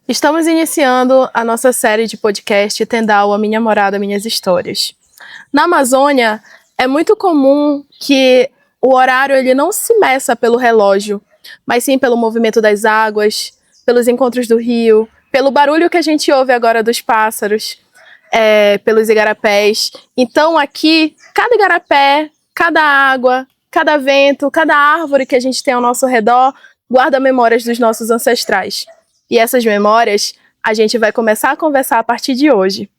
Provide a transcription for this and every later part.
Estamos iniciando a nossa série de podcast Tendal, a Minha Morada, Minhas Histórias. Na Amazônia, é muito comum que o horário ele não se meça pelo relógio, mas sim pelo movimento das águas, pelos encontros do rio, pelo barulho que a gente ouve agora dos pássaros, pelos igarapés. Então aqui, cada igarapé, cada água, cada vento, cada árvore que a gente tem ao nosso redor guarda memórias dos nossos ancestrais. E essas memórias a gente vai começar a conversar a partir de hoje.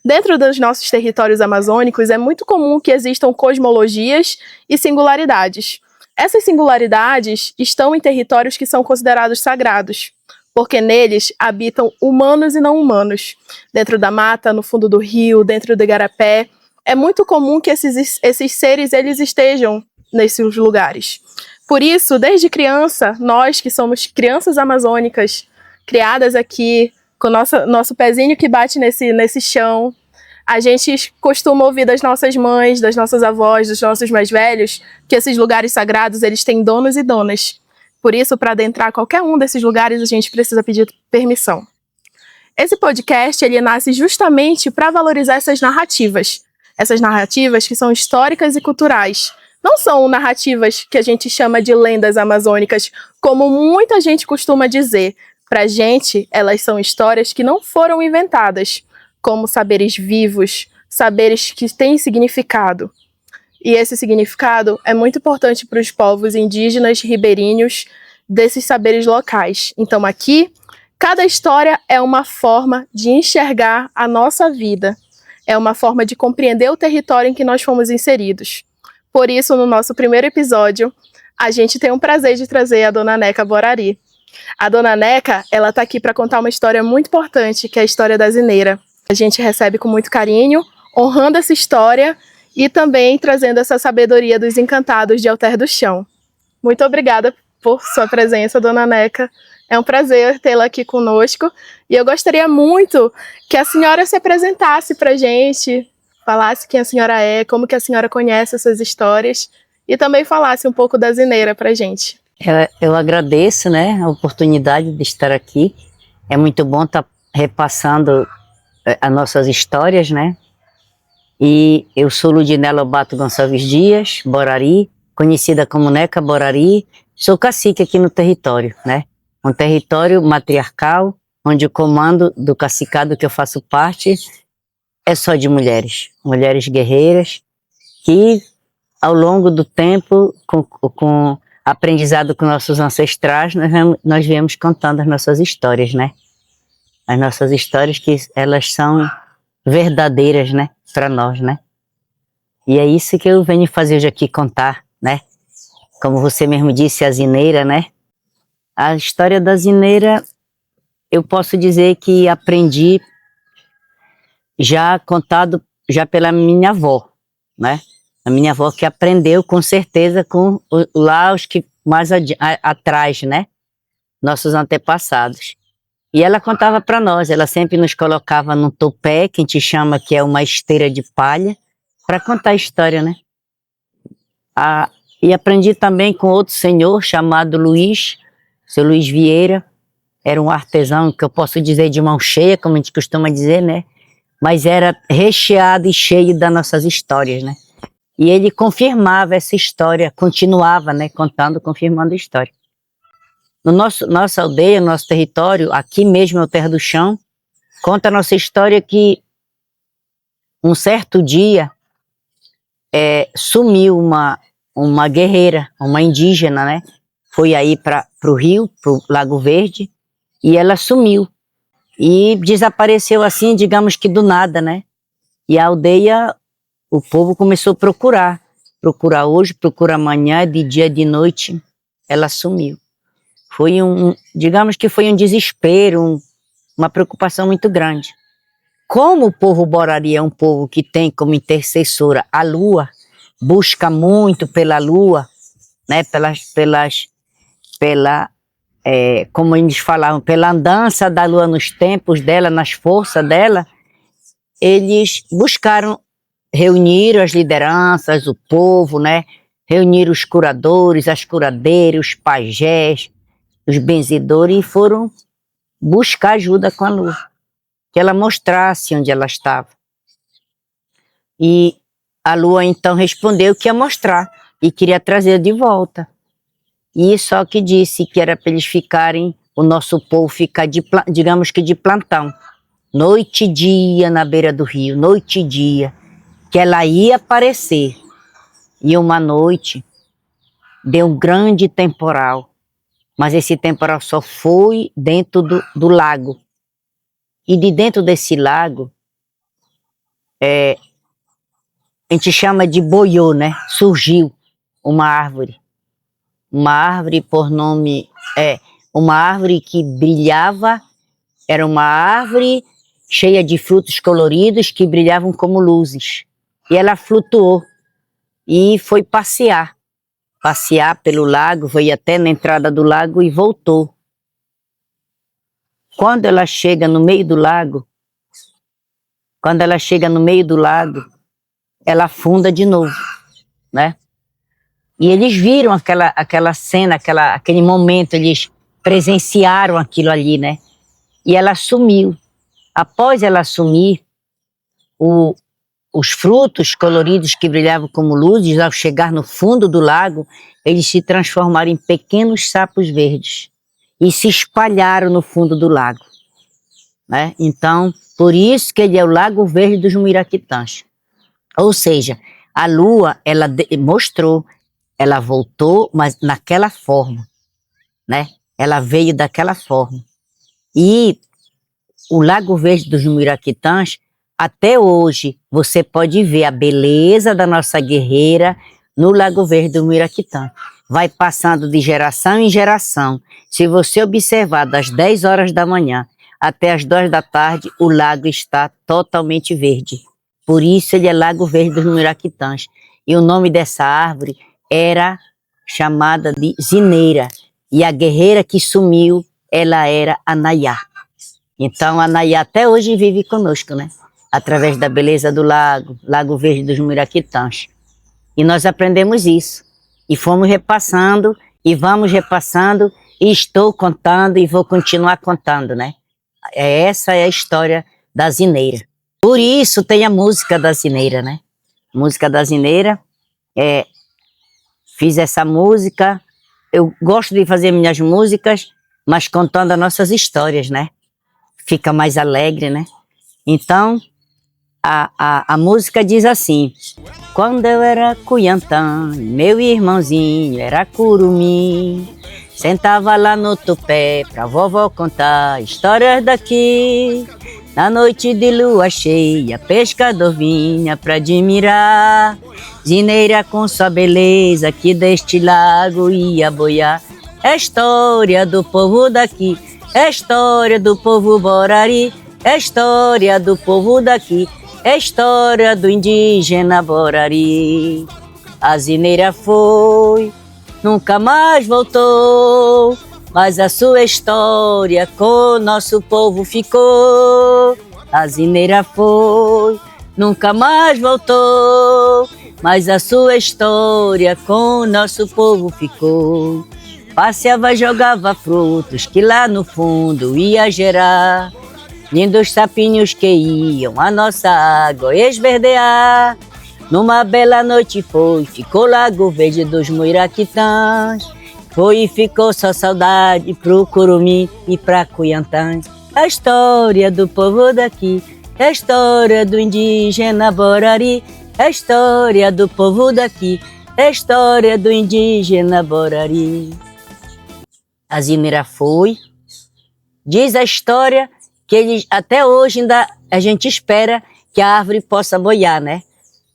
Dentro dos nossos territórios amazônicos é muito comum que existam cosmologias e singularidades. Essas singularidades estão em territórios que são considerados sagrados, porque neles habitam humanos e não humanos. Dentro da mata, no fundo do rio, dentro do igarapé, é muito comum que esses seres eles estejam nesses lugares. Por isso, desde criança, nós que somos crianças amazônicas, criadas aqui, com nosso pezinho que bate nesse chão, a gente costuma ouvir das nossas mães, das nossas avós, dos nossos mais velhos, que esses lugares sagrados, eles têm donos e donas. Por isso, para adentrar qualquer um desses lugares, a gente precisa pedir permissão. Esse podcast, ele nasce justamente para valorizar essas narrativas que são históricas e culturais. Não são narrativas que a gente chama de lendas amazônicas, como muita gente costuma dizer. Para a gente, elas são histórias que não foram inventadas, como saberes vivos, saberes que têm significado. E esse significado é muito importante para os povos indígenas, ribeirinhos, desses saberes locais. Então aqui, cada história é uma forma de enxergar a nossa vida, é uma forma de compreender o território em que nós fomos inseridos. Por isso, no nosso primeiro episódio, a gente tem o prazer de trazer a Dona Neca Borari. A Dona Neca, ela está aqui para contar uma história muito importante, que é a história da Zineira. A gente recebe com muito carinho, honrando essa história e também trazendo essa sabedoria dos encantados de Alter do Chão. Muito obrigada por sua presença, Dona Neca. É um prazer tê-la aqui conosco. E eu gostaria muito que a senhora se apresentasse para a gente, falasse quem a senhora é, como que a senhora conhece essas histórias e também falasse um pouco da Zineira para a gente. Eu agradeço, né, a oportunidade de estar aqui. É muito bom estar repassando as nossas histórias, né? E eu sou Ludinela Lobato Gonçalves Dias, Borari, conhecida como Neca Borari. Sou cacique aqui no território, né? Um território matriarcal, onde o comando do cacicado que eu faço parte é só de mulheres. Mulheres guerreiras que, ao longo do tempo, com aprendizado com nossos ancestrais, nós viemos contando as nossas histórias, né? As nossas histórias que elas são verdadeiras, né? Para nós, né? E é isso que eu venho fazer hoje aqui contar, né? Como você mesmo disse, a Zineira, né? A história da Zineira, eu posso dizer que aprendi já contado já pela minha avó, né? A minha avó que aprendeu com certeza com lá os que mais atrás, né? Nossos antepassados. E ela contava para nós, ela sempre nos colocava num topé, que a gente chama que é uma esteira de palha, para contar a história, né? E aprendi também com outro senhor chamado Luiz, seu Luiz Vieira, era um artesão que eu posso dizer de mão cheia, como a gente costuma dizer, né? Mas era recheado e cheio das nossas histórias, né? E ele confirmava essa história, continuava, né, contando, confirmando a história. No nossa aldeia, no nosso território, aqui mesmo no Terra do Chão, conta a nossa história que um certo dia sumiu uma guerreira, uma indígena, né? Foi aí para o rio, para o Lago Verde, e ela sumiu. E desapareceu assim, digamos que do nada, né? E a aldeia, o povo começou a procurar. Procurar hoje, procurar amanhã, de dia, de noite, ela sumiu. Foi digamos que foi um desespero, uma preocupação muito grande. Como o povo Borari é um povo que tem como intercessora a lua, busca muito pela lua, né? Como eles falavam, pela andança da lua nos tempos dela, nas forças dela, eles buscaram reunir as lideranças, o povo, né? Reunir os curadores, as curadeiras, os pajés, os benzedores, e foram buscar ajuda com a lua, que ela mostrasse onde ela estava. E a lua então respondeu que ia mostrar e queria trazer de volta. E só que disse que era para eles ficarem, o nosso povo ficar, digamos que de plantão, noite e dia na beira do rio, noite e dia, que ela ia aparecer. E uma noite deu um grande temporal, mas esse temporal só foi dentro do lago. E de dentro desse lago, a gente chama de boiô, né? Surgiu uma árvore por nome, uma árvore que brilhava, era uma árvore cheia de frutos coloridos que brilhavam como luzes. E ela flutuou e foi passear pelo lago, foi até na entrada do lago e voltou. Quando ela chega no meio do lago, ela afunda de novo, né? E eles viram aquela cena, aquele momento, eles presenciaram aquilo ali, né? E ela sumiu. Após ela sumir, os frutos coloridos que brilhavam como luzes, ao chegar no fundo do lago, eles se transformaram em pequenos sapos verdes e se espalharam no fundo do lago, né? Então, por isso que ele é o Lago Verde dos Muiraquitãs. Ou seja, a lua, ela mostrou, ela voltou, mas naquela forma, né? Ela veio daquela forma. E o Lago Verde dos Muiraquitãs, até hoje, você pode ver a beleza da nossa guerreira no Lago Verde do Muiraquitã. Vai passando de geração em geração. Se você observar das 10 horas da manhã até as 2 da tarde, o lago está totalmente verde. Por isso ele é Lago Verde dos Muiraquitãs. E o nome dessa árvore era chamada de zineira. E a guerreira que sumiu, ela era a Nayá. Então a Nayá até hoje vive conosco, né? Através da beleza do lago, Lago Verde dos Muiraquitãs. E nós aprendemos isso. E fomos repassando, e vamos repassando, e estou contando, e vou continuar contando, né? Essa é a história da zineira. Por isso tem a música da zineira, né? Música da zineira. Fiz essa música. Eu gosto de fazer minhas músicas, mas contando as nossas histórias, né? Fica mais alegre, né? Então, a música diz assim: quando eu era Cuiantã, meu irmãozinho era curumim, sentava lá no tupé pra vovó contar histórias daqui. Na noite de lua cheia, pescador vinha pra admirar, zineira com sua beleza que deste lago ia boiar. É história do povo daqui, é história do povo Borari, é história do povo daqui, é história do indígena Borari. A zineira foi, nunca mais voltou, mas a sua história com o nosso povo ficou. A zineira foi, nunca mais voltou, mas a sua história com o nosso povo ficou. Passeava, jogava frutos que lá no fundo ia gerar, lindos sapinhos que iam a nossa água esverdear. Numa bela noite foi, ficou Lago Verde dos Muiraquitãs. Foi e ficou só saudade pro curumim e pra Cuiantã. A história do povo daqui, a história do indígena Borari, a história do povo daqui, a história do indígena Borari. A zineira foi, diz a história que eles, até hoje ainda a gente espera que a árvore possa boiar, né?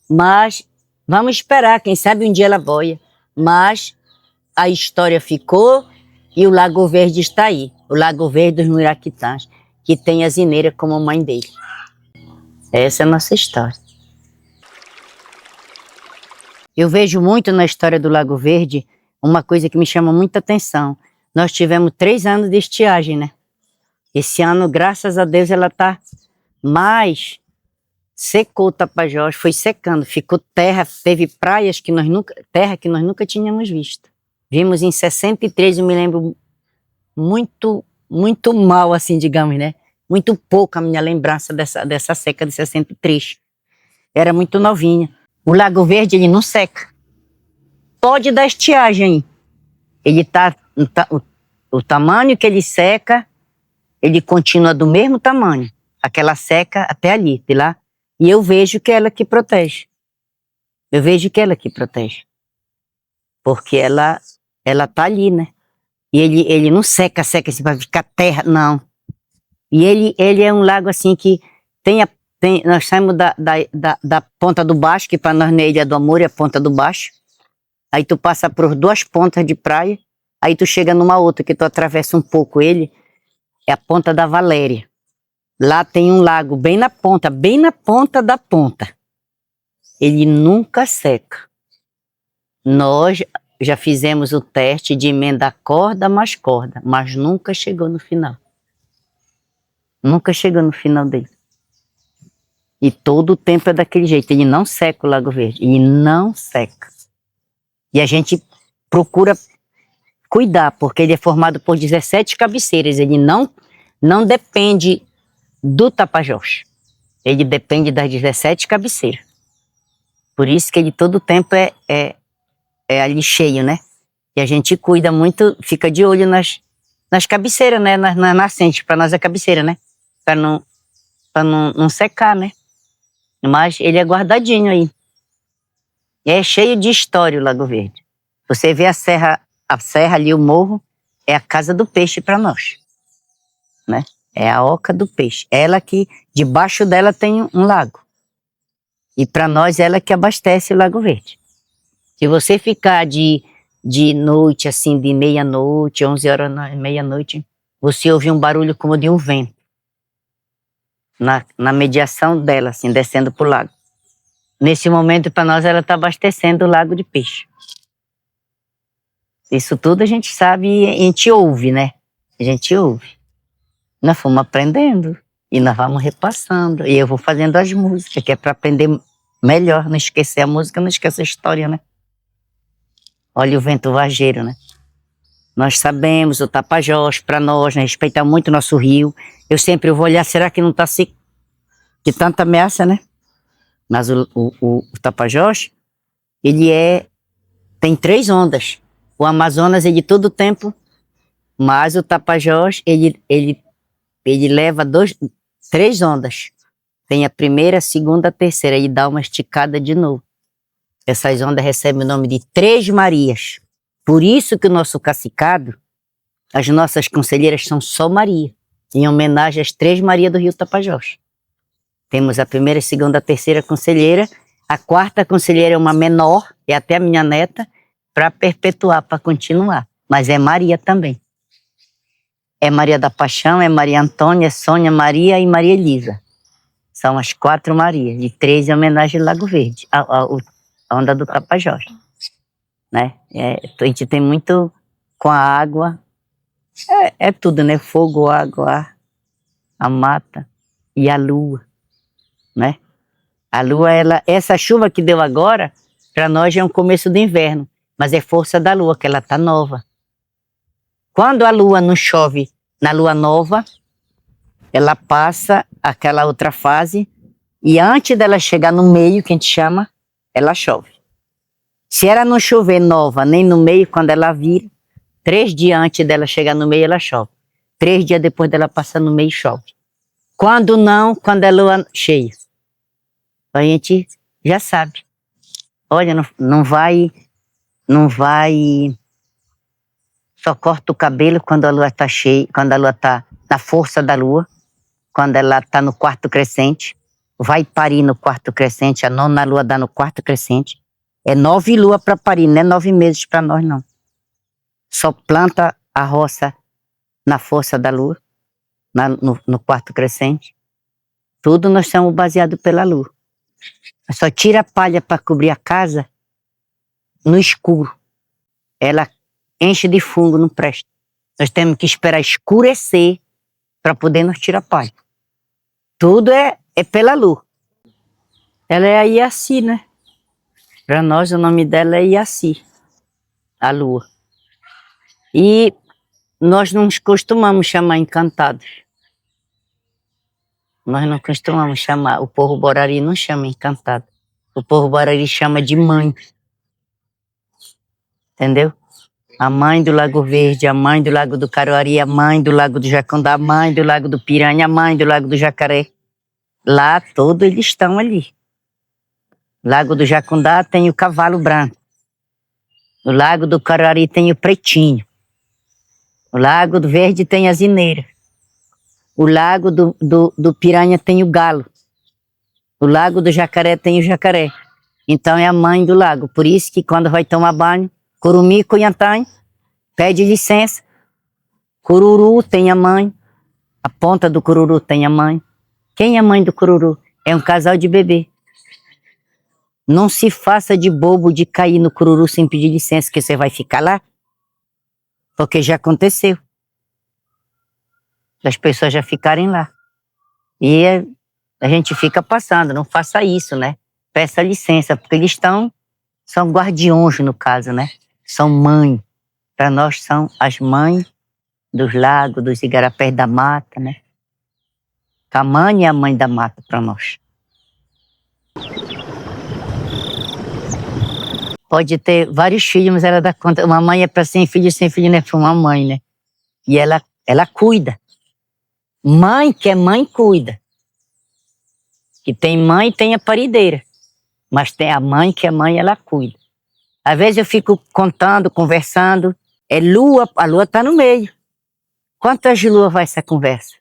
Mas vamos esperar, quem sabe um dia ela boia. Mas a história ficou e o Lago Verde está aí. O Lago Verde dos Muiraquitãs, que tem a zineira como mãe dele. Essa é a nossa história. Eu vejo muito na história do Lago Verde uma coisa que me chama muita atenção. Nós tivemos 3 anos de estiagem, né? Esse ano, graças a Deus, ela está mais... Secou o Tapajós, foi secando, ficou terra, teve praias que nós nunca tínhamos visto. Vimos em 63, eu me lembro muito muito mal, assim, digamos, né? Muito pouco a minha lembrança dessa seca de 63. Era muito novinha. O Lago Verde, ele não seca. Pode dar estiagem. Ele o tamanho que ele seca, ele continua do mesmo tamanho. Aquela seca até ali, de lá. E eu vejo que é ela que protege. Eu vejo que é ela que protege. Porque ela tá ali, né? E ele não seca assim para ficar terra, não. E ele é um lago assim que nós saímos da ponta do baixo, que para nós na Ilha do Amor é a ponta do baixo. Aí tu passa por duas pontas de praia, aí tu chega numa outra que tu atravessa um pouco ele, é a Ponta da Valéria. Lá tem um lago bem na ponta da ponta. Ele nunca seca. Nós já fizemos o teste de emendar corda mais corda, mas nunca chegou no final. Nunca chegou no final dele. E todo o tempo é daquele jeito. Ele não seca o Lago Verde. Ele não seca. E a gente procura cuidar, porque ele é formado por 17 cabeceiras. Ele não depende do Tapajós. Ele depende das 17 cabeceiras. Por isso que ele todo o tempo é ali cheio, né? E a gente cuida muito, fica de olho nas cabeceiras, né? Nas nascentes, para nós é cabeceira, né? Para não secar, né? Mas ele é guardadinho aí. É cheio de história o Lago Verde. Você vê a serra ali, o morro, é a casa do peixe para nós, né? É a oca do peixe. Ela que, debaixo dela tem um lago. E para nós, ela que abastece o Lago Verde. Se você ficar de noite, assim, de meia-noite, 11 horas, meia-noite, você ouve um barulho como de um vento. Na mediação dela, assim, descendo pro lago. Nesse momento, para nós, ela está abastecendo o lago de peixe. Isso tudo a gente sabe e a gente ouve, né? A gente ouve. Nós fomos aprendendo e nós vamos repassando. E eu vou fazendo as músicas, que é para aprender melhor, não esquecer a música, não esquecer a história, né? Olha o vento vageiro, né? Nós sabemos, o Tapajós, para nós, né? Respeitar muito o nosso rio. Eu sempre vou olhar, será que não está seco? De tanta ameaça, né? Mas o Tapajós, tem 3 ondas. O Amazonas é de todo o tempo, mas o Tapajós, ele leva 3 ondas. Tem a primeira, a segunda, a terceira, e dá uma esticada de novo. Essas ondas recebem o nome de Três Marias. Por isso que o nosso cacicado, as nossas conselheiras são só Maria, em homenagem às 3 Marias do Rio Tapajós. Temos a primeira, a segunda, a terceira conselheira. A quarta conselheira é uma menor, é até a minha neta, para perpetuar, para continuar. Mas é Maria também. É Maria da Paixão, é Maria Antônia, é Sônia Maria e Maria Elisa. São as 4 Marias, de 3 em homenagem ao Lago Verde, a onda do Tapajós. Né? A gente tem muito com a água, é tudo, né? Fogo, água, ar, a mata e a lua, né? A lua, essa chuva que deu agora, para nós é um começo do inverno, mas é força da lua, que ela tá nova. Quando a lua não chove na lua nova, ela passa aquela outra fase e antes dela chegar no meio, que a gente chama, ela chove. Se ela não chover nova, nem no meio, quando ela vira, 3 dias antes dela chegar no meio, ela chove. 3 dias depois dela passar no meio, chove. Quando não, quando é lua cheia. A gente já sabe. Olha, não vai, só corta o cabelo quando a lua está cheia, quando a lua está na força da lua, quando ela está no quarto crescente, vai parir no quarto crescente, a nona lua dá no quarto crescente. É 9 luas para parir, não é 9 meses para nós, não. Só planta a roça na força da lua, no quarto crescente. Tudo nós somos baseados pela lua. Só tira a palha para cobrir a casa no escuro. Ela enche de fungo, não presta. Nós temos que esperar escurecer para poder nos tirar a palha. Tudo é pela lua. Ela é a Iaci, né? Para nós o nome dela é Iaci, a lua. E Nós não costumamos chamar encantados. Nós não costumamos chamar. O povo Borari não chama encantado. O povo Borari chama de mãe. Entendeu? A mãe do Lago Verde, a mãe do Lago do Caruari, a mãe do Lago do Jacundá, a mãe do Lago do Piranha, a mãe do Lago do Jacaré. Lá todos eles estão ali. Lago do Jacundá tem o cavalo branco. No Lago do Caruari tem o pretinho. O Lago do Verde tem a zineira. O Lago do Piranha tem o galo. O Lago do Jacaré tem o jacaré. Então é a mãe do lago. Por isso que quando vai tomar banho, Curumim e Cunhantã pede licença. Cururu tem a mãe. A ponta do cururu tem a mãe. Quem é a mãe do cururu? É um casal de bebê. Não se faça de bobo de cair no cururu sem pedir licença, que você vai ficar lá. Porque já aconteceu. As pessoas já ficarem lá. E a gente fica passando, não faça isso, né? Peça licença, porque eles são guardiões no caso, né? São mãe. Para nós são as mães dos lagos, dos igarapés da mata, né? Camane é a mãe da mata para nós. Pode ter vários filhos, mas ela dá conta. Uma mãe é para sem filho não é para uma mãe, né? E ela cuida. Mãe que é mãe, cuida. Que tem mãe, tem a parideira. Mas tem a mãe que é mãe, ela cuida. Às vezes eu fico contando, conversando. É lua, a lua está no meio. Quantas luas vai essa conversa?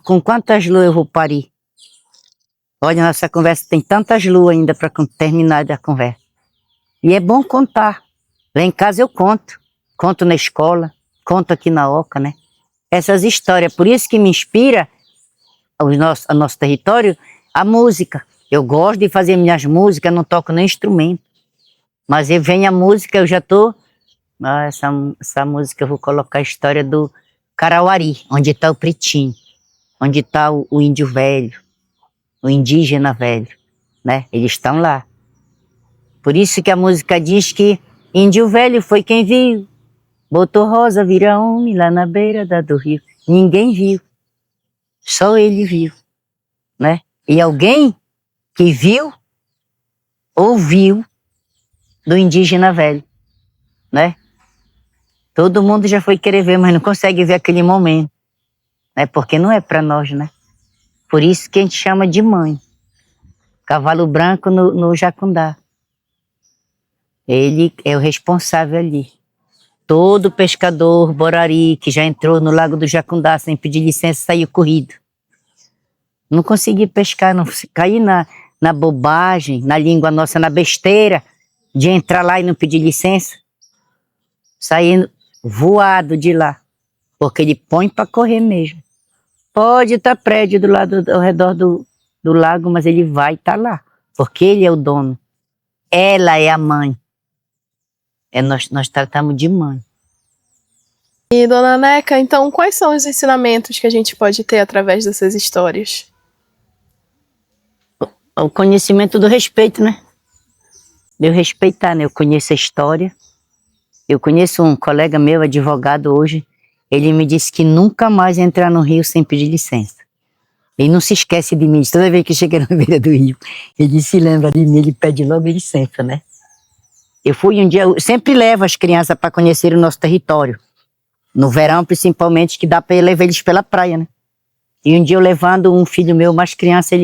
Com quantas luas eu vou parir? Olha, nossa conversa tem tantas luas ainda para terminar a conversa. E é bom contar. Lá em casa eu conto. Conto na escola, conto aqui na Oca, né? Essas histórias. Por isso que me inspira o nosso território, a música. Eu gosto de fazer minhas músicas, não toco nem instrumento. Mas aí vem a música, eu já tô... essa música eu vou colocar a história do Carauari, onde está o pretinho, onde está o índio velho, o indígena velho, né? Eles estão lá. Por isso que a música diz que índio velho foi quem viu, botou rosa, vira homem lá na beira do rio. Ninguém viu, só ele viu, né? E alguém que viu, ouviu do indígena velho, né? Todo mundo já foi querer ver, mas não consegue ver aquele momento, né? Porque não é para nós, né? Por isso que a gente chama de mãe. Cavalo branco no Jacundá. Ele é o responsável ali. Todo pescador Borari que já entrou no Lago do Jacundá sem pedir licença saiu corrido. Não consegui pescar, não caí na bobagem, na língua nossa, na besteira de entrar lá e não pedir licença. Saindo voado de lá, porque ele põe para correr mesmo. Pode estar prédio do lado, ao redor do lago, mas ele vai estar lá, porque ele é o dono. Ela é a mãe. Nós tratamos de mãe. E, dona Neca, então quais são os ensinamentos que a gente pode ter através dessas histórias? O conhecimento do respeito, né? De eu respeitar, né? Eu conheço a história. Eu conheço um colega meu, advogado hoje, ele me disse que nunca mais entrar no rio sem pedir licença. Ele não se esquece de mim, toda vez que chega na beira do rio, ele se lembra de mim, ele pede logo licença, né? Eu fui um dia, eu sempre levo as crianças para conhecer o nosso território. No verão, principalmente, que dá para levar eles pela praia, né? E um dia eu levando um filho meu, mais criança,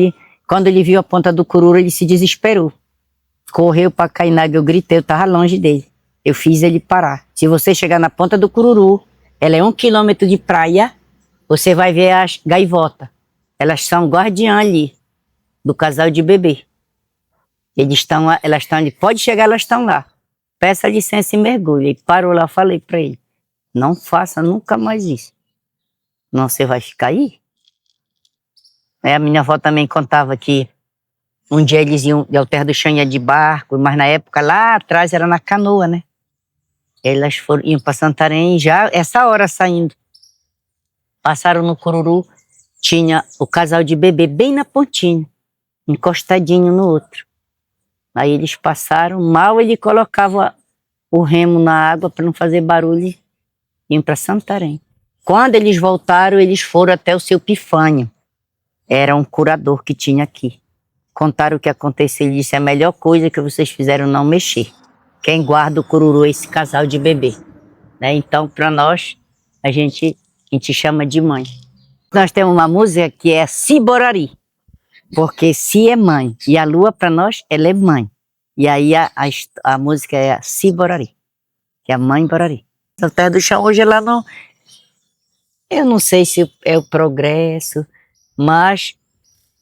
quando ele viu a ponta do cururu, ele se desesperou. Correu para cair na água, eu gritei, eu estava longe dele. Eu fiz ele parar. Se você chegar na ponta do cururu, ela é 1 quilômetro de praia, você vai ver as gaivotas. Elas são guardiãs ali, do casal de bebê. Elas estão ali, pode chegar, elas estão lá. Peça licença e mergulhe. Ele parou lá, falei para ele, não faça nunca mais isso. Não, você vai ficar aí. A minha avó também contava que um dia eles iam de Alter do Chão, ia de barco, mas na época lá atrás era na canoa, né? Elas iam para Santarém já, essa hora saindo. Passaram no cururu, tinha o casal de bebê bem na pontinha, encostadinho no outro. Aí eles passaram, mal ele colocava o remo na água para não fazer barulho, iam para Santarém. Quando eles voltaram, eles foram até o seu Pifânio. Era um curador que tinha aqui. Contaram o que aconteceu. Ele disse: a melhor coisa que vocês fizeram não mexer. Quem guarda o cururu é esse casal de bebê. Né? Então, para nós, a gente chama de mãe. Nós temos uma música que é Ciborari. Porque Si é mãe. E a lua, para nós, ela é mãe. E aí a música é Ciborari, que é a mãe Borari. A Terra do Chão hoje ela não... Eu não sei se é o progresso, mas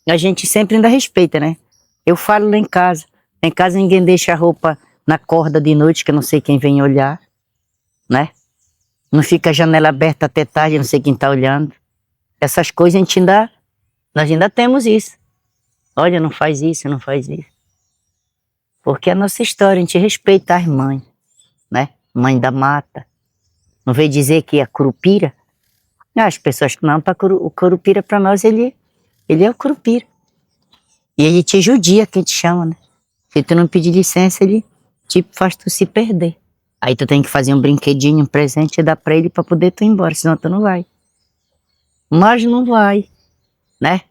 a gente sempre ainda respeita, né? Eu falo lá em casa. Em casa ninguém deixa a roupa na corda de noite, que eu não sei quem vem olhar, né? Não fica a janela aberta até tarde, eu não sei quem está olhando. Essas coisas nós ainda temos isso. Olha, não faz isso, não faz isso. Porque é a nossa história, a gente respeita as mães, né? Mãe da mata. Não veio dizer que é curupira? As pessoas que não, o curupira para nós, ele é o curupira. E ele te judia, que a gente chama, né? Se tu não pedir licença, ele tipo faz tu se perder. Aí tu tem que fazer um brinquedinho, um presente e dar pra ele pra poder tu ir embora, senão tu não vai. Mas não vai, né?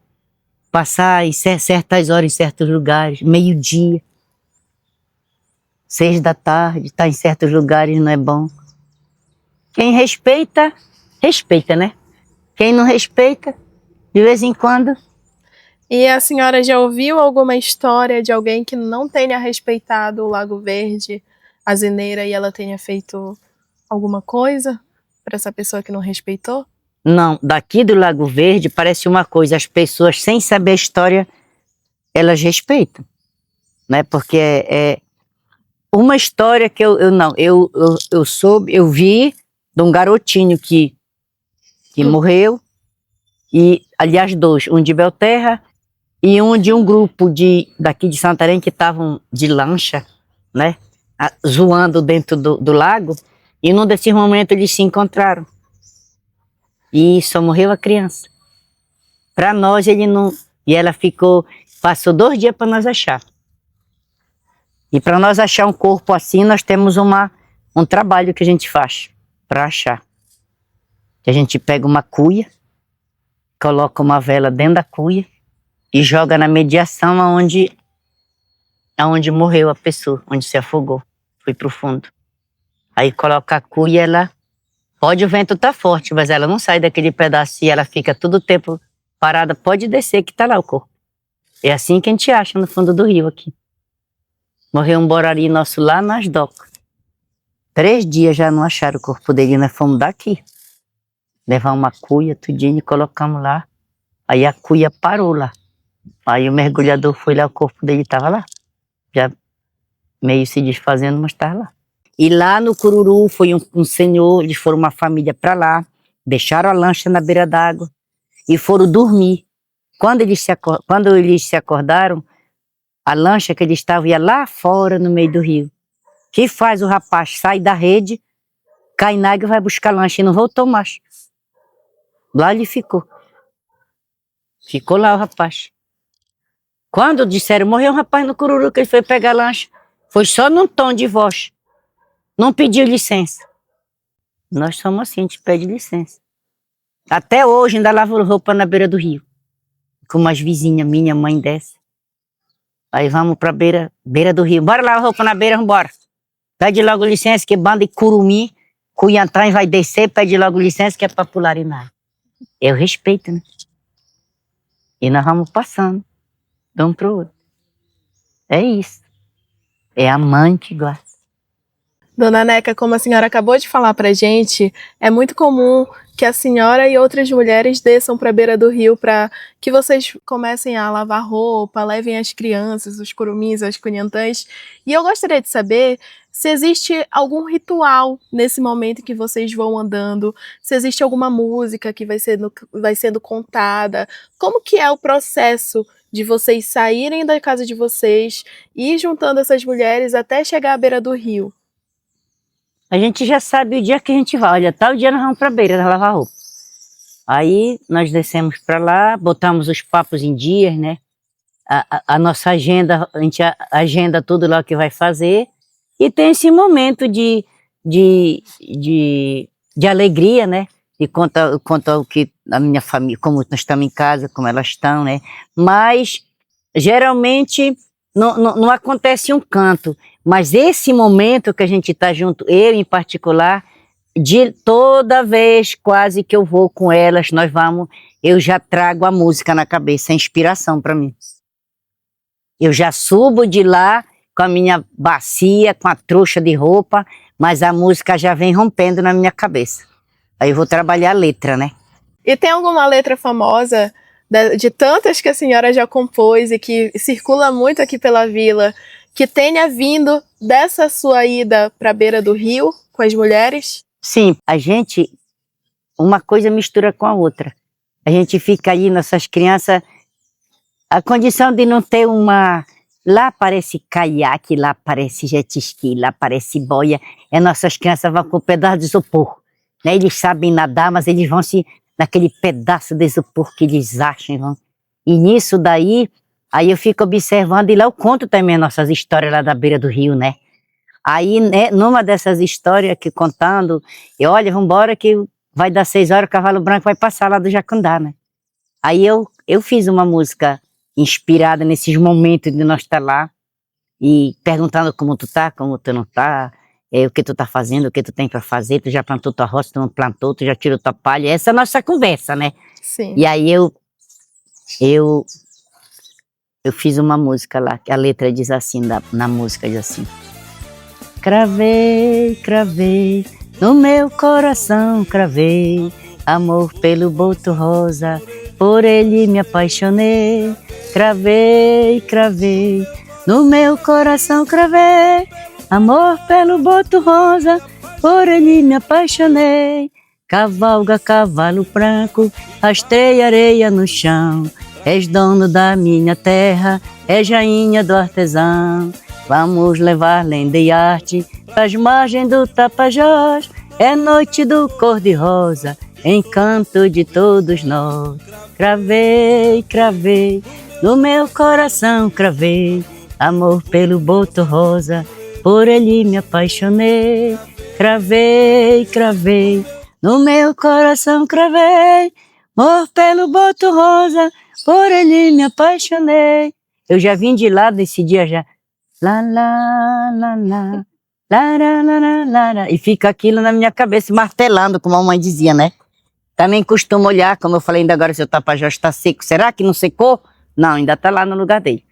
Passar em certas horas, em certos lugares, meio-dia, 6 da tarde, tá em certos lugares não é bom. Quem respeita, respeita, né? Quem não respeita, de vez em quando... E a senhora já ouviu alguma história de alguém que não tenha respeitado o Lago Verde, a Zeneira, e ela tenha feito alguma coisa para essa pessoa que não respeitou? Não, daqui do Lago Verde parece uma coisa, as pessoas sem saber a história, elas respeitam, né? Porque é uma história que eu soube, eu vi de um garotinho que morreu, e aliás 2, um de Belterra e um de um grupo daqui de Santarém que estavam de lancha, né? Zoando dentro do lago, e num desses momentos eles se encontraram. E só morreu a criança. Para nós ele não... E ela passou 2 dias para nós achar. E para nós achar um corpo assim, nós temos um trabalho que a gente faz para achar. A gente pega uma cuia, coloca uma vela dentro da cuia e joga na mediação aonde morreu a pessoa, onde se afogou, foi pro fundo. Aí coloca a cuia, ela... Pode o vento tá forte, mas ela não sai daquele pedaço e ela fica todo o tempo parada. Pode descer que tá lá o corpo. É assim que a gente acha no fundo do rio aqui. Morreu um borari nosso lá nas docas. 3 dias já não acharam o corpo dele, nós fomos daqui. Levar uma cuia, tudinho, e colocamos lá. Aí a cuia parou lá. Aí o mergulhador foi lá, o corpo dele estava lá. Já meio se desfazendo, mas estava lá. E lá no Cururu foi um senhor, eles foram uma família para lá, deixaram a lancha na beira d'água e foram dormir. Quando eles se acordaram, a lancha que eles estavam ia lá fora no meio do rio. O que faz o rapaz? Sai da rede, cai na água e vai buscar a lancha e não voltou mais. Lá ele ficou. Ficou lá o rapaz. Quando disseram, morreu um rapaz no Cururu, que ele foi pegar a lancha, foi só num tom de voz. Não pediu licença. Nós somos assim, a gente pede licença. Até hoje ainda lavo roupa na beira do rio. Com umas vizinhas, minha mãe desce. Aí vamos pra beira do rio. Bora lavar roupa na beira, vambora. Pede logo licença que banda de curumim, Cuiantã vai descer, pede logo licença que é pra pular em água. Eu respeito, né? E nós vamos passando, de um pro outro. É isso. É a mãe que gosta. Dona Neca, como a senhora acabou de falar pra gente, é muito comum que a senhora e outras mulheres desçam para a beira do rio para que vocês comecem a lavar roupa, levem as crianças, os curumins, as cunhantãs. E eu gostaria de saber se existe algum ritual nesse momento em que vocês vão andando, se existe alguma música que vai sendo contada, como que é o processo de vocês saírem da casa de vocês e ir juntando essas mulheres até chegar à beira do rio? A gente já sabe o dia que a gente vai. Olha, tal dia nós vamos para a beira lavar roupa. Aí nós descemos para lá, botamos os papos em dias, né? A nossa agenda, a gente agenda tudo lá que vai fazer. E tem esse momento de de alegria, né? E conta o que a minha família, como nós estamos em casa, como elas estão, né? Mas geralmente não acontece um canto, mas esse momento que a gente está junto, eu em particular, de toda vez quase que eu vou com elas, eu já trago a música na cabeça, a inspiração para mim. Eu já subo de lá com a minha bacia, com a trouxa de roupa, mas a música já vem rompendo na minha cabeça. Aí eu vou trabalhar a letra, né? E tem alguma letra famosa, de tantas que a senhora já compôs e que circula muito aqui pela vila, que tenha vindo dessa sua ida para a beira do rio com as mulheres? Sim, uma coisa mistura com a outra. A gente fica aí, nossas crianças, a condição de não ter lá parece caiaque, lá parece jet ski, lá parece boia, nossas crianças vão com um pedaço de isopor, né? Eles sabem nadar, mas eles vão naquele pedaço de isopor que eles acham, vão. E nisso daí, aí eu fico observando, e lá eu conto também nossas histórias lá da beira do rio, né? Aí, né, numa dessas histórias que contando, olha, vambora que vai dar 6 horas, o cavalo branco vai passar lá do Jacundá, né? Aí eu fiz uma música inspirada nesses momentos de nós estar lá e perguntando como tu tá, como tu não tá, o que tu tá fazendo, o que tu tem para fazer, tu já plantou tua roça, tu não plantou, tu já tirou tua palha, essa é a nossa conversa, né? Sim. E aí eu fiz uma música lá, que a letra diz assim, na música diz assim: cravei, cravei, no meu coração cravei, amor pelo boto rosa, por ele me apaixonei. Cravei, cravei, no meu coração cravei, amor pelo boto rosa, por ele me apaixonei. Cavalga cavalo branco, rastreia areia no chão, és dono da minha terra, és rainha do artesão. Vamos levar lenda e arte pras margens do Tapajós, é noite do cor-de-rosa, encanto de todos nós. Cravei, cravei, no meu coração cravei, amor pelo boto rosa, por ele me apaixonei. Cravei, cravei, no meu coração cravei, amor pelo boto rosa, por ele me apaixonei. Eu já vim de lá desse dia já. Lá, lá, lá, lá, lá, lá, lá, lá, lá, e fica aquilo na minha cabeça, martelando, como a mamãe dizia, né? Também costumo olhar, como eu falei ainda agora, se o Tapajós está seco. Será que não secou? Não, ainda está lá no lugar dele.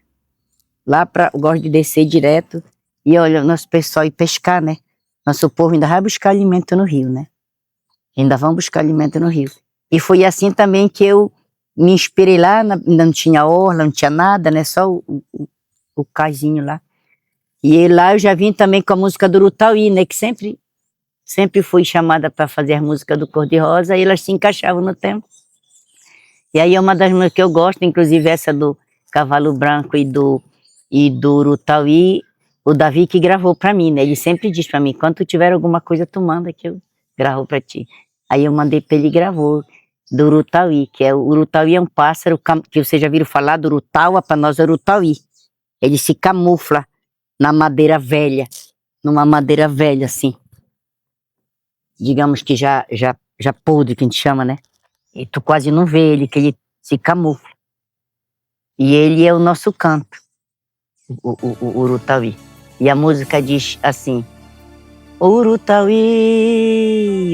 Eu gosto de descer direto e olha, nosso pessoal ir pescar, né? Nosso povo ainda vai buscar alimento no rio, né? Ainda vão buscar alimento no rio. E foi assim também que eu me inspirei lá, ainda não tinha orla, não tinha nada, né? Só o casinho lá. E lá eu já vim também com a música do Urutauí, né? Que sempre fui chamada para fazer a música do Cor-de-Rosa, e elas se encaixavam no tempo. E aí é uma das músicas que eu gosto, inclusive essa do Cavalo Branco e do Urutauí, o Davi que gravou para mim, né? Ele sempre diz para mim, quando tu tiver alguma coisa, tu manda que eu gravo para ti. Aí eu mandei para ele, gravou, do Urutauí, o Urutauí é um pássaro, que vocês já viram falar do Urutaua, para nós é Urutauí. Ele se camufla na madeira velha, numa madeira velha assim. Digamos que já podre, que a gente chama, né? E tu quase não vê ele, que ele se camufla. E ele é o nosso canto, o Urutauí. E a música diz assim: Urutauí,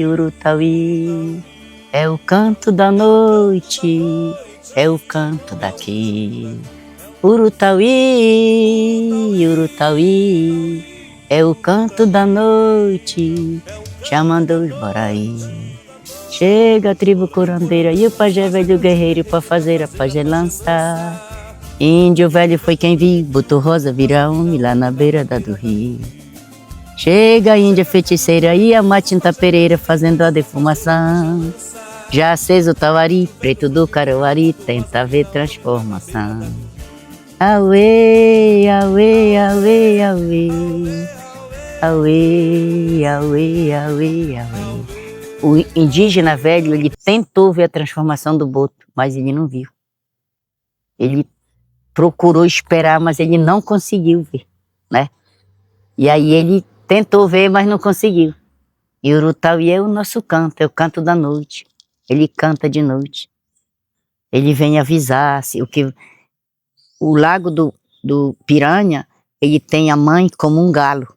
Urutauí, é o canto da noite, é o canto daqui. Urutauí, Urutauí, é o canto da noite, chamando os boraí. Chega a tribo curandeira e o pajé velho guerreiro pra fazer a pajelança. Índio velho foi quem viu, botou rosa virar homem lá na beirada do rio. Chega a índia feiticeira e a matinta pereira fazendo a defumação. Já aceso o tauari, preto do caruari, tenta ver transformação. Auê, auê, auê, auê, auê, auê, auê, auê. O indígena velho, ele tentou ver a transformação do boto, mas ele não viu. Ele procurou esperar, mas ele não conseguiu ver, né? E aí ele tentou ver, mas não conseguiu. E o Urutauê é o nosso canto, é o canto da noite. Ele canta de noite. Ele vem avisar o lago do Piranha, ele tem a mãe como um galo.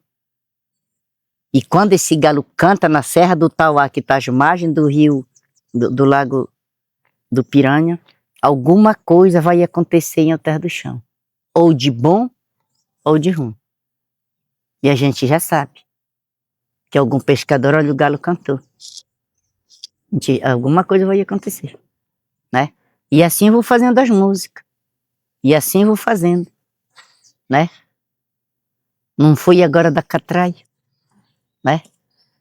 E quando esse galo canta na Serra do Tauá, que está às margens do rio, do lago do Piranha, alguma coisa vai acontecer em Alter do Chão. Ou de bom, ou de ruim. E a gente já sabe que algum pescador, olha, o galo cantou. Alguma coisa vai acontecer, né? E assim eu vou fazendo as músicas. E assim eu vou fazendo, né? Não fui agora da Catraia, né?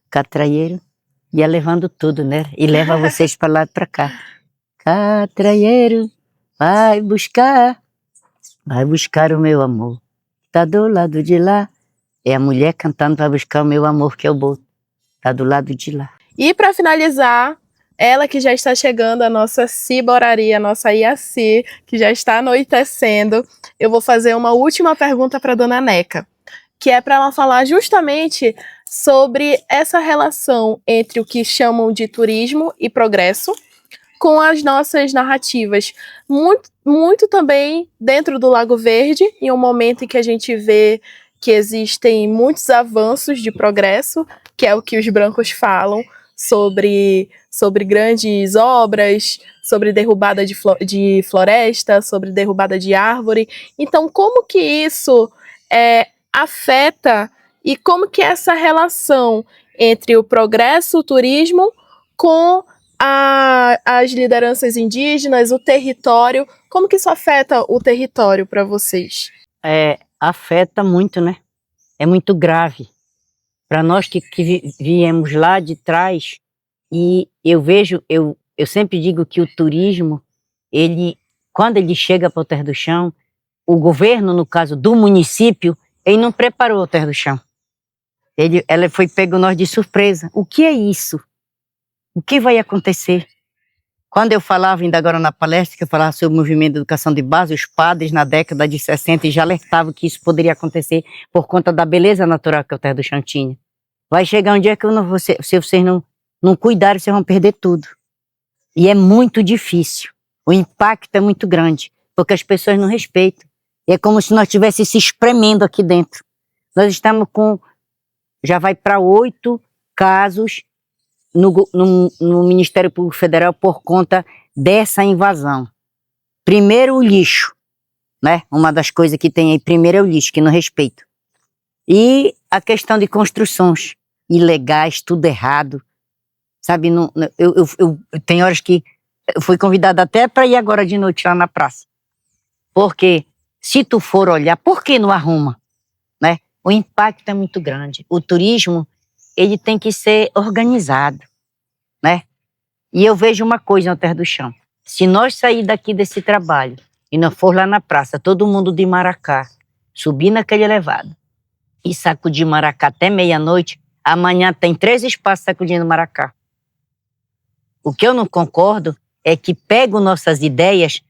Catraieiro ia levando tudo, né? E leva vocês para lá e para cá. Catraieiro, vai buscar o meu amor. Tá do lado de lá. É a mulher cantando para buscar o meu amor, que é o boto. Tá do lado de lá. E para finalizar, ela que já está chegando, a nossa Ciboraria, a nossa Iaci, que já está anoitecendo, eu vou fazer uma última pergunta para Dona Neca, que é para ela falar justamente sobre essa relação entre o que chamam de turismo e progresso com as nossas narrativas. Muito também dentro do Lago Verde, em um momento em que a gente vê que existem muitos avanços de progresso, que é o que os brancos falam, sobre grandes obras, sobre derrubada de floresta, sobre derrubada de árvore. Então, como que isso afeta e como que essa relação entre o progresso, o turismo, com as lideranças indígenas, o território, como que isso afeta o território para vocês? Afeta muito, né? É muito grave. Para nós que viemos lá de trás, e eu vejo, eu sempre digo que o turismo, quando ele chega para o Alter do Chão, o governo, no caso do município, ele não preparou o Alter do Chão. Ela foi pego nós de surpresa. O que é isso? O que vai acontecer? Quando eu falava, ainda agora na palestra, que eu falava sobre o movimento de educação de base, os padres na década de 60 já alertavam que isso poderia acontecer por conta da beleza natural que o Alter do Chão tinha. Vai chegar um dia que se vocês não cuidarem, vocês vão perder tudo. E é muito difícil. O impacto é muito grande, porque as pessoas não respeitam. É como se nós estivéssemos se espremendo aqui dentro. Nós estamos já vai para 8 casos no Ministério Público Federal por conta dessa invasão. Primeiro, o lixo, né? Uma das coisas que tem aí, primeiro é o lixo, que não respeita. E a questão de construções ilegais, tudo errado. Sabe, tem horas que eu fui convidada até para ir agora de noite lá na praça. Porque se tu for olhar, por que não arruma? Né? O impacto é muito grande. O turismo, ele tem que ser organizado, né? E eu vejo uma coisa no Alter do Chão. Se nós sair daqui desse trabalho e não for lá na praça, todo mundo de maracá, subir naquele elevado e sacudir maracá até meia-noite, amanhã tem 3 espaços sacudindo maracá. O que eu não concordo é que pegam nossas ideias,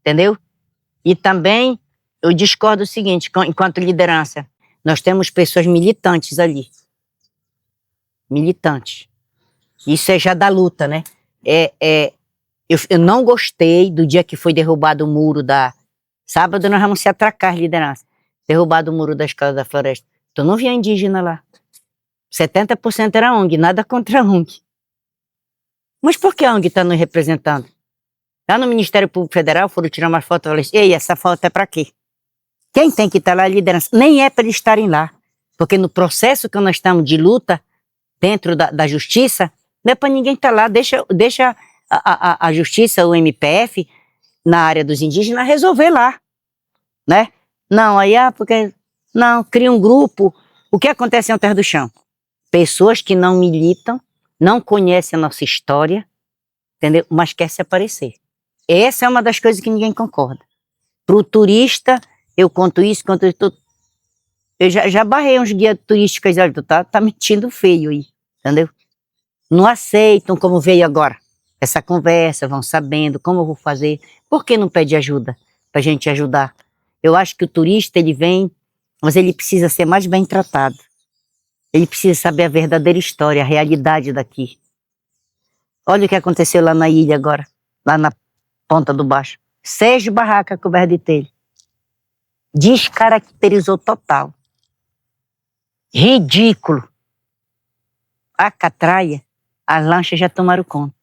entendeu? E também eu discordo do seguinte, enquanto liderança, nós temos pessoas militantes ali. Militantes. Isso é já da luta, né? Eu não gostei do dia que foi derrubado o muro da... Sábado nós vamos se atracar, liderança. Derrubado o muro da Escola da Floresta. Tu não via indígena lá. 70% era ONG, nada contra a ONG. Mas por que a ONG está nos representando? Lá no Ministério Público Federal foram tirar uma foto e falaram assim, ei, essa foto é para quê? Quem tem que estar lá é a liderança. Nem é para eles estarem lá. Porque no processo que nós estamos de luta, dentro da justiça, não é para ninguém estar lá. Deixa a justiça, o MPF, na área dos indígenas, resolver lá. Né? Não, aí porque... Não, cria um grupo. O que acontece em Alter do Chão? Pessoas que não militam, não conhecem a nossa história, entendeu? Mas quer se aparecer. Essa é uma das coisas que ninguém concorda. Para o turista, eu conto isso. Eu já barrei uns guias turísticos, olha, tu tá metindo feio aí, entendeu? Não aceitam como veio agora. Essa conversa, vão sabendo como eu vou fazer. Por que não pede ajuda? Pra gente ajudar. Eu acho que o turista, ele vem, mas ele precisa ser mais bem tratado. Ele precisa saber a verdadeira história, a realidade daqui. Olha o que aconteceu lá na ilha agora, lá na Ponta do Baixo. 6 barracas cobertas de telha. Descaracterizou total. Ridículo. A catraia, as lanchas já tomaram conta.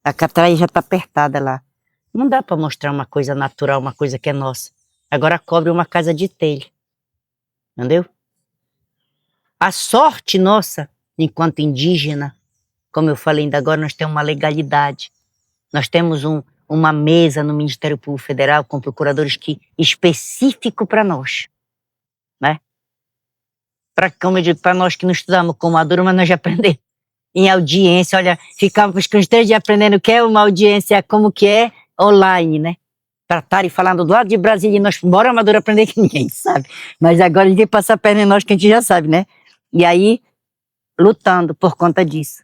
A catraia já está apertada lá. Não dá para mostrar uma coisa natural, uma coisa que é nossa. Agora cobre uma casa de telha. Entendeu? A sorte nossa, enquanto indígena, como eu falei ainda agora, nós temos uma legalidade. Nós temos uma mesa no Ministério Público Federal com procuradores específico para nós, né? Como eu digo, para nós que não estudamos com Maduro, mas nós já aprendemos em audiência, olha, ficamos com os 3 dias aprendendo o que é uma audiência, como que é online, né? Tratar e falando do lado de Brasília, e nós, bora Maduro aprender que ninguém sabe, mas agora ninguém passa a perna em nós que a gente já sabe, né? E aí, lutando por conta disso,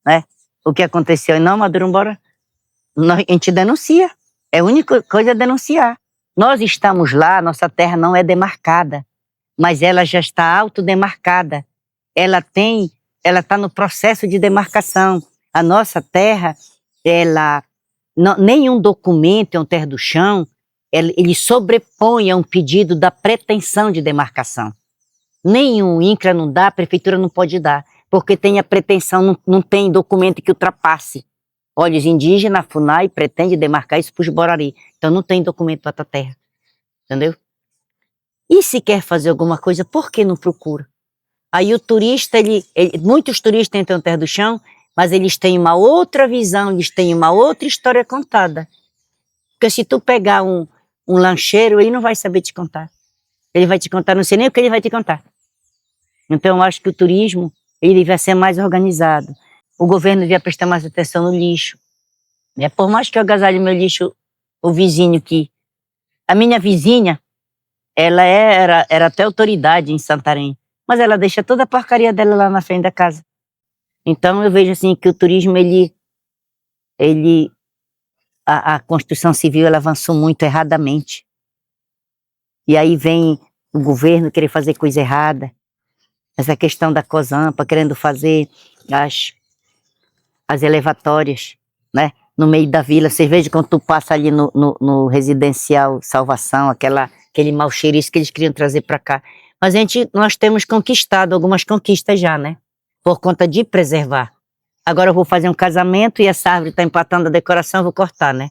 né? O que aconteceu, e não, Maduro, bora, a gente denuncia, a única coisa é denunciar. Nós estamos lá, nossa terra não é demarcada, mas ela já está autodemarcada, ela está no processo de demarcação. A nossa terra, nenhum documento é um terra do chão, ele sobrepõe a um pedido da pretensão de demarcação. Nenhum INCRA não dá, a prefeitura não pode dar, porque tem a pretensão, não tem documento que ultrapasse. Olha, os indígenas, a FUNAI pretende demarcar isso para os Borari, então não tem documento para a tua terra, entendeu? E se quer fazer alguma coisa, por que não procura? Aí o turista, muitos turistas entram na terra do chão, mas eles têm uma outra visão, eles têm uma outra história contada. Porque se tu pegar um lancheiro, ele não vai saber te contar. Ele vai te contar, não sei nem o que ele vai te contar. Então eu acho que o turismo, ele vai ser mais organizado. O governo devia prestar mais atenção no lixo. Por mais que eu agasalhe meu lixo, o vizinho que... A minha vizinha, ela era até autoridade em Santarém, mas ela deixa toda a porcaria dela lá na frente da casa. Então eu vejo assim que o turismo, a construção civil, ela avançou muito erradamente. E aí vem o governo querer fazer coisa errada. Essa questão da COSAMPA querendo fazer as elevatórias, né? No meio da vila. Você veja quando tu passa ali no residencial Salvação, aquele mau cheiriço que eles queriam trazer para cá. Mas nós temos conquistado algumas conquistas já, né? Por conta de preservar. Agora eu vou fazer um casamento e essa árvore está empatando a decoração, eu vou cortar, né?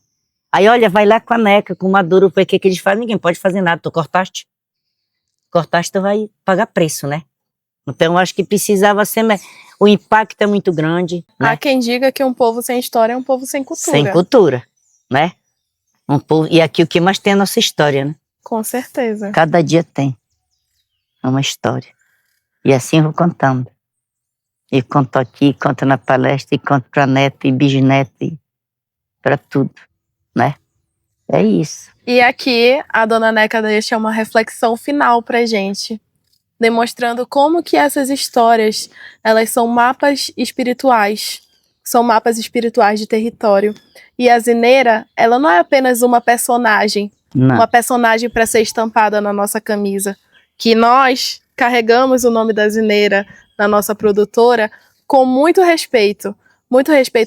Aí olha, vai lá com a NECA, com o Maduro, o que eles fazem? Ninguém pode fazer nada, tu cortaste. Cortaste, tu vai pagar preço, né? Então eu acho que precisava ser... O impacto é muito grande, né? Há quem diga que um povo sem história é um povo sem cultura. Sem cultura, né? E aqui o que mais tem é a nossa história, né? Com certeza. Cada dia tem uma história. E assim eu vou contando. E conto aqui, conto na palestra, e conto para neto e bisneto, e para tudo, né? É isso. E aqui a dona Neca deixa uma reflexão final pra gente, demonstrando como que essas histórias, elas são mapas espirituais de território. E a Zineira, ela não é apenas uma personagem, uma personagem para ser estampada na nossa camisa, que nós carregamos o nome da Zineira na nossa produtora com muito respeito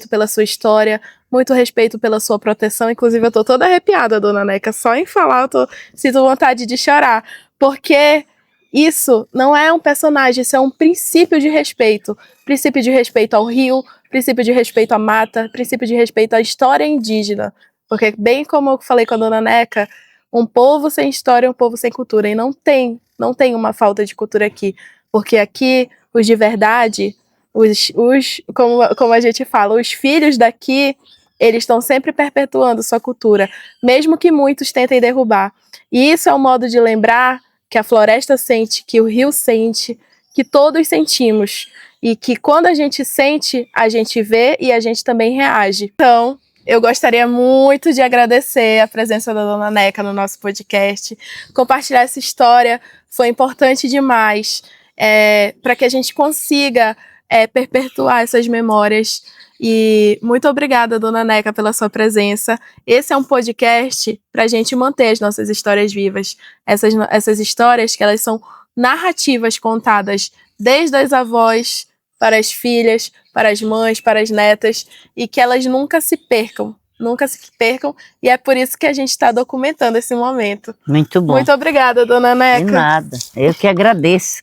pela sua história, muito respeito pela sua proteção. Inclusive eu tô toda arrepiada, dona Neca, só em falar sinto vontade de chorar, porque isso não é um personagem, isso é um princípio de respeito ao rio, princípio de respeito à mata, princípio de respeito à história indígena, porque bem como eu falei com a dona Neca, um povo sem história é um povo sem cultura, e não tem uma falta de cultura aqui, porque aqui os de verdade, como a gente fala, os filhos daqui, eles estão sempre perpetuando sua cultura, mesmo que muitos tentem derrubar. E isso é um modo de lembrar que a floresta sente, que o rio sente, que todos sentimos. E que quando a gente sente, a gente vê e a gente também reage. Então, eu gostaria muito de agradecer a presença da dona Neca no nosso podcast. Compartilhar essa história foi importante demais para que a gente consiga perpetuar essas memórias. E muito obrigada, dona Neca, pela sua presença. Esse é um podcast para a gente manter as nossas histórias vivas. Essas histórias que elas são narrativas contadas desde as avós para as filhas, para as mães, para as netas, e que elas nunca se percam, e é por isso que a gente está documentando esse momento. Muito bom. Muito obrigada, dona Neca. De nada, eu que agradeço.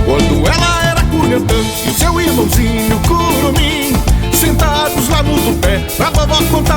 Quando ela era comentando e seu irmãozinho Curumim, sentados lá no tupé, pra vovó contar